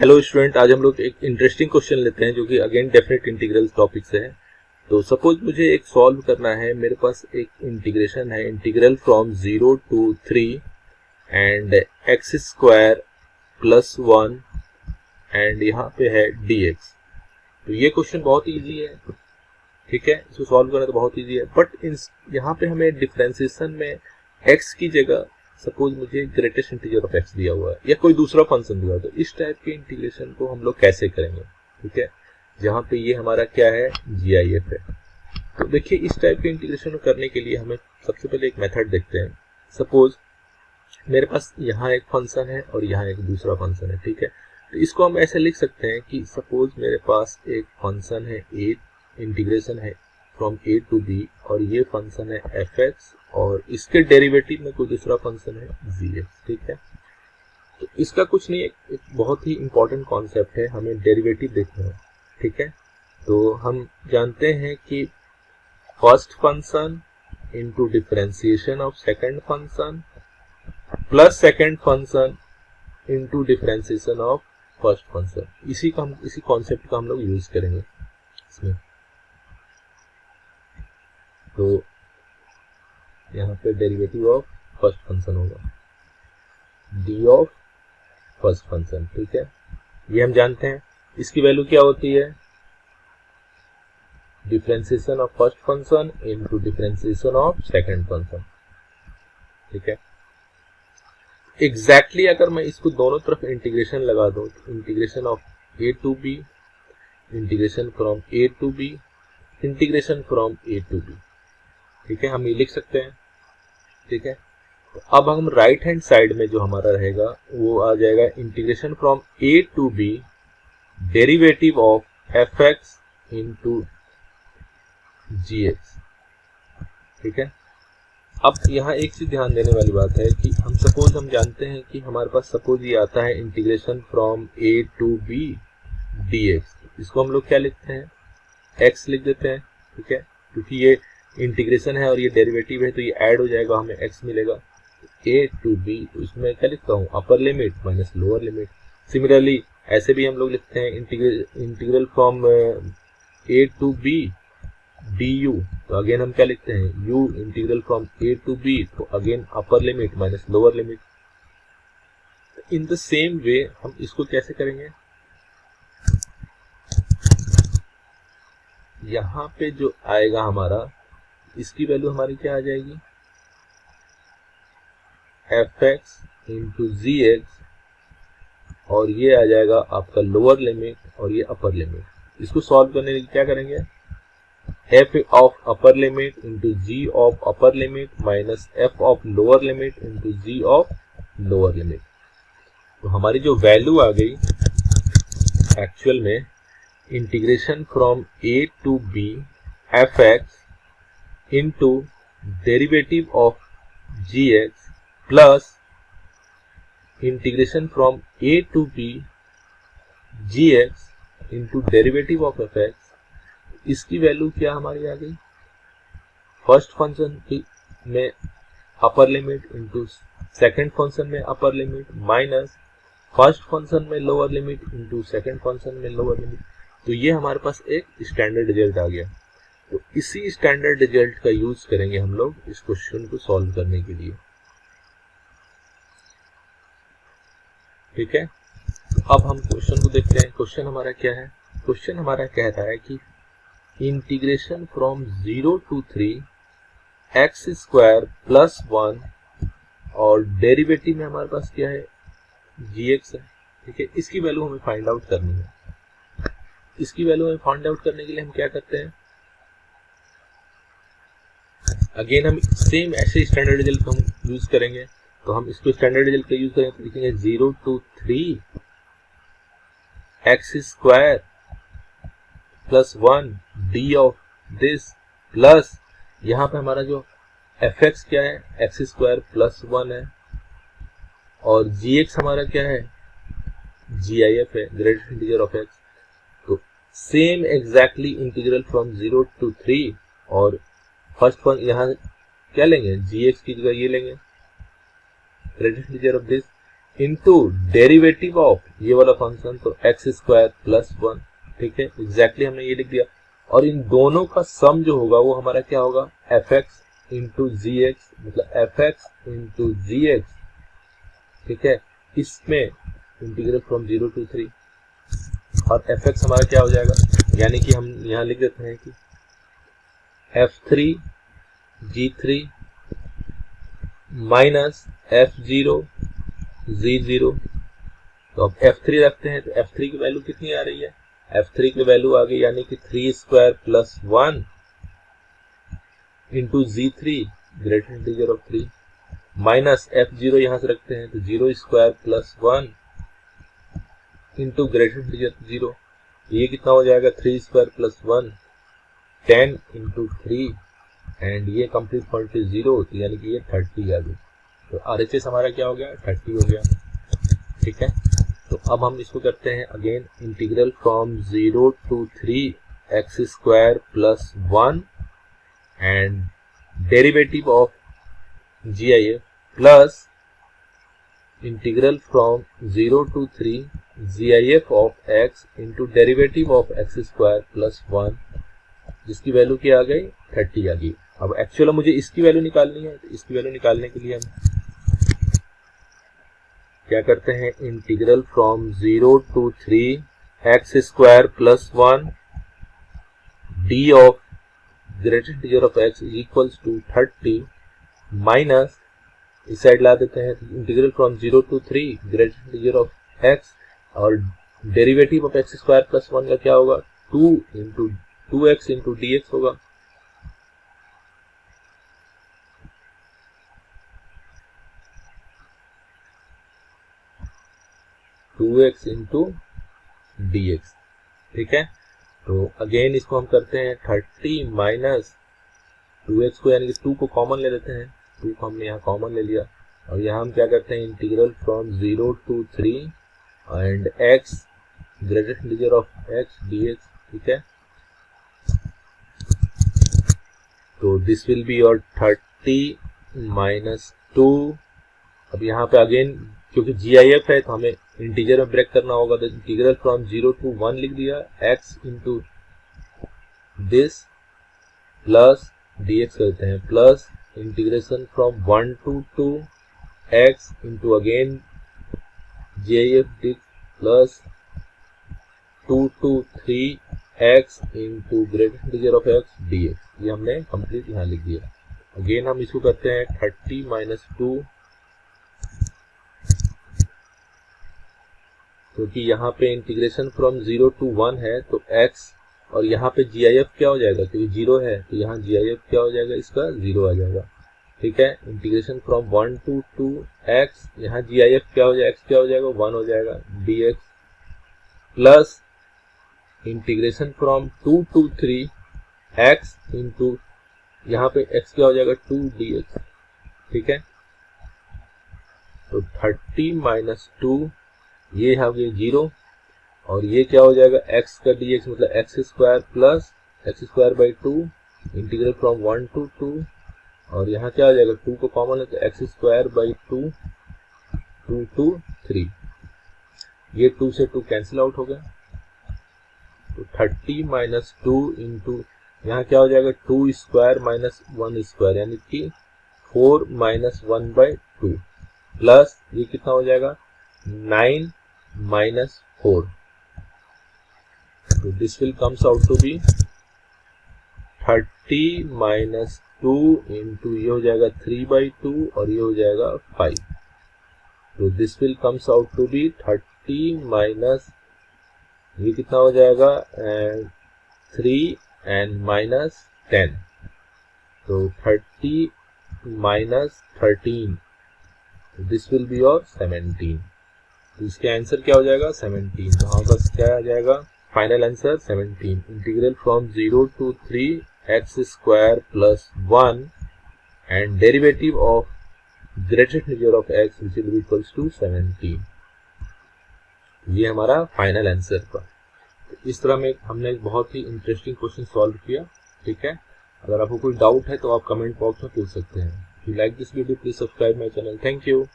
Hello student, आज हम लोग एक इंटरेस्टिंग क्वेश्चन लेते हैं जो कि अगेन डेफिनेट इंटीग्रल टॉपिक से है। तो सपोज मुझे एक सॉल्व करना है। मेरे पास एक इंटीग्रेशन है, integral from 0 to 3 and x square plus 1 and यहाँ पे है dx। तो ये क्वेश्चन बहुत इजी है, ठीक है, इसको सॉल्व करना तो बहुत इजी है। बट यहाँ पे हमें डिफरेंशिएशन में x की जगह सपोज मुझे ग्रेटेस्ट इंटीजर ऑफ x दिया हुआ है या कोई दूसरा फंक्शन दिया हुआ है, तो इस टाइप के इंटीग्रेशन को हम लोग कैसे करेंगे, ठीक है, जहाँ पे ये हमारा क्या है, GIF है। तो देखिए इस टाइप के इंटीग्रेशन को करने के लिए हमें सबसे पहले एक मेथड देखते हैं। सपोज मेरे पास यहाँ एक फंक्शन है और यहाँ एक दूसरा फंक्शन है, ठीक है। तो इसको हम ऐसे लिख सकते हैं कि सपोज मेरे पास एक फंक्शन है a, इंटीग्रेशन है फ्रॉम a to b, और ये फंक्शन है fx और इसके डेरिवेटिव में कोई दूसरा फंक्शन है gx, ठीक है। तो इसका कुछ नहीं, एक बहुत ही इंपॉर्टेंट कॉन्सेप्ट है, हमें डेरिवेटिव देखना है, ठीक है। तो हम जानते हैं कि first function into differentiation of second function plus second function into differentiation of first function, इसी कॉन्सेप्ट का हम लोग यूज करेंगे इसमें। तो यहाँ पे डेरिवेटिव ऑफ फर्स्ट फंक्शन होगा डी ऑफ फर्स्ट फंक्शन, ठीक है, ये हम जानते हैं। इसकी वैल्यू क्या होती है, differentiation of first function into differentiation of second function, ठीक है। एग्जैक्टली अगर मैं इसको दोनों तरफ इंटीग्रेशन लगा दूं, integration of a to b, integration from a to b, integration from a to b, ठीक है, हम ये लिख सकते हैं, ठीक है। तो अब हम राइट हैंड साइड में जो हमारा रहेगा वो आ जाएगा integration from a to b derivative of fx into gx, ठीक है। अब यहाँ एक चीज ध्यान देने वाली बात है कि हम जानते हैं कि हमारे पास सपोज ये आता है integration from a to b dx, इसको हम लोग क्या लिखते हैं, x लिख देते हैं, ठीक है, क्योंकि ये इंटीग्रेशन है और ये डेरिवेटिव है तो ये ऐड हो जाएगा, हमें x मिलेगा। a to b, तो इसमें क्या लिखता हूँ, upper limit minus lower limit. Similarly ऐसे भी हम लोग लिखते हैं integral from a to b du, तो अगेन हम क्या लिखते हैं, u integral from a to b, तो again upper limit minus lower limit. In the same way हम इसको कैसे करेंगे, यहाँ पे जो आएगा हमारा, इसकी वैल्यू हमारी क्या आ जाएगी, fx इंटू gx, और ये आ जाएगा आपका लोअर लिमिट और ये अपर लिमिट। इसको सॉल्व करने के लिए क्या करेंगे, f of upper limit into g of upper limit minus f of lower limit into g of lower limit. तो हमारी जो वैल्यू आ गई एक्चुअल में, integration from a to b fx into derivative of gx plus integration from a to b gx into derivative of fx, इसकी value क्या हमारी आ गई, first function में upper limit into second function में upper limit minus first function में lower limit into second function में lower limit. तो ये हमारे पास एक स्टैंडर्ड रिजल्ट आ गया। तो इसी स्टैंडर्ड रिजल्ट का यूज करेंगे हम लोग इस क्वेश्चन को सॉल्व करने के लिए, ठीक है। तो अब हम क्वेश्चन को देखते हैं। क्वेश्चन हमारा क्या है, क्वेश्चन हमारा कह रहा है कि integration from 0 to 3 X square plus 1, और डेरिवेटिव में हमारे पास क्या है, gx है, ठीक है। इसकी वैल्यू हमें फाइंड आउट करनी है। इसकी वैल्यू हमें फाइंड आउट करने के लिए हम क्या करते हैं, अगेन हम सेम ऐसे स्टैंडर्ड रिजल्ट को हम यूज करेंगे। तो हम इसको स्टैंडर्ड रिजल्ट का यूज करेंगे तो लिखेंगे 0 to 3 X square plus 1 D of this plus, यहाँ पे हमारा जो fx क्या है, एक्स स्क्वायर प्लस 1 है, और gx हमारा क्या है, GIF है, ग्रेटेस्ट इंटीजर ऑफ x। तो same exactly integral from 0 to 3, और फर्स्ट फंक्शन यहाँ क्या लेंगे, gx की जगह ये लेंगे, greatest integer of this, into derivative of ये वाला फंक्शन, तो एक्स स्क्वायर प्लस 1, ठीक है, एग्जैक्टली हमने ये लिख दिया। और इन दोनों का सम जो होगा वो हमारा क्या होगा, एफ एक्स इंटू जी एक्स, मतलब एफ एक्स इंटू जी एक्स, ठीक है, इसमें इंटीग्रल फ्रॉम 0 to 3, और एफ एक्स हमारा क्या हो जाएगा, यानी कि हम यहाँ लिख देते हैं कि F3 G3 minus F0 Z0। तो अब F3 रखते हैं, तो F3 की वैल्यू कितनी आ रही है, F3 की वैल्यू आ गई यानी कि 3 square plus 1 into Z3 greater integer of 3 minus F0 यहां से रखते हैं, तो 0 square plus 1 into greater integer 0, ये कितना हो जाएगा, 3 स्क्वायर प्लस 1 10 इंटू 3 एंड ये कंप्लीट क्वांटिटी 0 होती है, यानी कि ये 30 आ गई। तो RHS हमारा क्या हो गया, 30 हो गया, ठीक है। तो अब हम इसको करते हैं again, integral from 0 to 3 X square plus 1 and derivative of GIF plus integral from 0 to 3 GIF of x into derivative of X square plus 1, जिसकी वैल्यू क्या आ गई, 30 आ गई। अब एक्चुअली मुझे इसकी वैल्यू निकालनी है, तो इसकी वैल्यू निकालने के लिए हम क्या करते हैं, integral from 0 to 3 X square plus 1 D of greater integer of x is equals to 30 minus, इस साइड ला देते हैं, integral from 0 to 3 greater integer of x और derivative of X square plus 1 का क्या होगा, 2x इंटू dx होगा। Two X into dx, ठीक है। तो अगेन इसको हम करते हैं 30 माइनस 2x को, यानी कि 2 को कॉमन ले लेते हैं, 2 को हमने यहाँ कॉमन ले लिया, और यहाँ हम क्या करते हैं, integral from 0 to 3 and x greater integer of x dx, ठीक है। तो this will be your 30 minus 2। अब यहाँ पे अगेन क्योंकि GIF है तो हमें इंटीजर में ब्रेक करना होगा, तो इंटीग्रल फ्रॉम 0 to 1 लिख दिया, x into this plus dx करते हैं, plus integration from 1 to 2 x into again GIF this plus 2 to 3 x into greater integer of x dx, ये हमने कंप्लीट यहाँ लिख दिया। अगेन हम इसको करते हैं 30 माइनस 2, क्योंकि यहाँ पे इंटीग्रेशन फ्रॉम 0 to 1 है, तो x और यहाँ पे GIF क्या हो जाएगा, क्योंकि 0 है तो यहाँ GIF क्या हो जाएगा, इसका 0 आ जाएगा, ठीक है। इंटीग्रेशन फ्रॉम 1 to 2 x, यहाँ GIF क्या हो जाएगा, x क्या हो जाएगा, 1 हो जाएगा dx, plus integration from 2 to 3 x into यहाँ पे x क्या हो जाएगा, 2 dx, ठीक है। तो 30 माइनस 2, ये है 0, और ये क्या हो जाएगा, x का dx मतलब x square plus x square by 2 integral from 1 to 2, और यहाँ क्या हो जाएगा, 2 को कॉमन है तो एक्स स्क्वायर बाई 2 2 to 3, ये 2 से 2 कैंसिल आउट हो गया। तो 30 माइनस 2 इंटू यहाँ क्या हो जाएगा, 2 स्क्वायर माइनस 1 स्क्वायर, यानी कि 4 माइनस 1 बाई 2, प्लस ये कितना हो जाएगा, 9 minus 4, so this will comes out to be 30 minus 2 into ये हो जाएगा 3 by 2 और ये हो जाएगा 5, so this will comes out to be 30 minus ये कितना हो जाएगा 3 and minus 10, so 30 minus 13, so this will be your 17, तो इसके आंसर क्या हो जाएगा, 17। तो हमारे पास क्या आ जाएगा, final answer 17। Integral from 0 to 3 X square plus 1 and derivative of greater integer of X which will equals to 17, ये हमारा फाइनल आंसर था। तो इस तरह में हमने एक बहुत ही इंटरेस्टिंग क्वेश्चन सॉल्व किया, ठीक है। अगर आपको कोई डाउट है तो आप कमेंट बॉक्स में पूछ सकते हैं। If you like this video please subscribe my channel. Thank you.